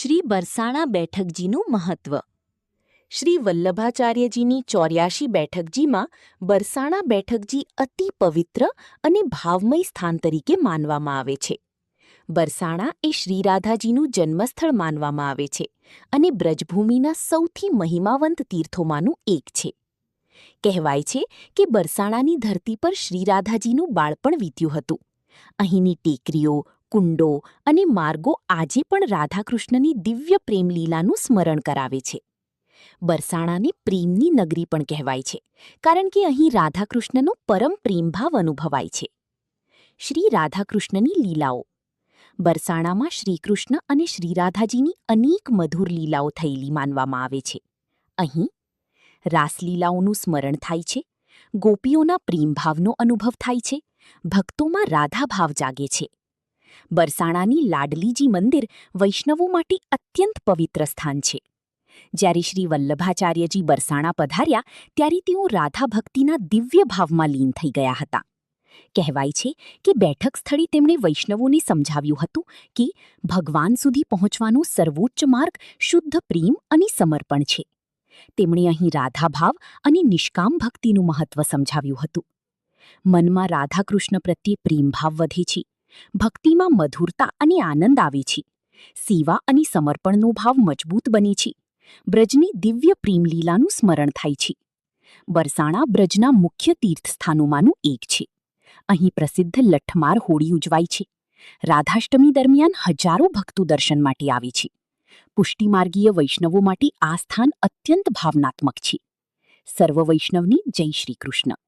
શ્રી બરસાણા બેઠકજીનું મહત્વ. શ્રી વલ્લભાચાર્યજીની 84 બેઠકજીમાં બરસાણા બેઠકજી અતિ પવિત્ર અને ભાવમય સ્થાન તરીકે માનવામાં આવે છે. બરસાણા એ શ્રીરાધાજીનું જન્મસ્થળ માનવામાં આવે છે અને બ્રજભૂમિના સૌથી મહિમાવંત તીર્થોમાંનું એક છે. કહેવાય છે કે બરસાણાની ધરતી પર શ્રીરાધાજીનું બાળપણ વીત્યું હતું. અહીંની ટેકરીઓ, કુંડો અને માર્ગો આજે પણ રાધાકૃષ્ણની દિવ્ય પ્રેમલીલાનું સ્મરણ કરાવે છે. બરસાણાને પ્રેમની નગરી પણ કહેવાય છે, કારણ કે અહીં રાધાકૃષ્ણનો પરમ પ્રેમભાવ અનુભવાય છે. શ્રી રાધાકૃષ્ણની લીલાઓ. બરસાણામાં શ્રીકૃષ્ણ અને શ્રીરાધાજીની અનેક મધુર લીલાઓ થયેલી માનવામાં આવે છે. અહીં રાસલીલાઓનું સ્મરણ થાય છે, ગોપીઓના પ્રેમભાવનો અનુભવ થાય છે, ભક્તોમાં રાધાભાવ જાગે છે. બરસાણાની લાડલીજી મંદિર વૈષ્ણવો માટે અત્યંત પવિત્ર સ્થાન છે. જ્યારે શ્રી વલ્લભાચાર્યજી બરસાણા પધાર્યા ત્યારે તેઓ રાધા ભક્તિના દિવ્ય ભાવમાં લીન થઈ ગયા હતા. કહેવાય છે કે બેઠક સ્થળે તેમણે વૈષ્ણવોને સમજાવ્યું હતું કે ભગવાન સુધી પહોંચવાનો સર્વોચ્ચ માર્ગ શુદ્ધ પ્રેમ અને સમર્પણ છે. તેમણે અહીં રાધાભાવ અને નિષ્કામ ભક્તિનું મહત્વ સમજાવ્યું હતું. મનમાં રાધાકૃષ્ણ પ્રત્યે પ્રેમભાવ વધે છે, ભક્તિમાં મધુરતા અને આનંદ આવે છે, સેવા અને સમર્પણનો ભાવ મજબૂત બને છે, બ્રજની દિવ્ય પ્રેમલીલાનું સ્મરણ થાય છે. બરસાણા બ્રજના મુખ્ય તીર્થસ્થાનોમાંનું એક છે. અહીં પ્રસિદ્ધ લઠમાર હોળી ઉજવાય છે. રાધાષ્ટમી દરમિયાન હજારો ભક્તો દર્શન માટે આવે છે. પુષ્ટિમાર્ગીય વૈષ્ણવો માટે આ સ્થાન અત્યંત ભાવનાત્મક છે. સર્વ વૈષ્ણવને જય શ્રી કૃષ્ણ.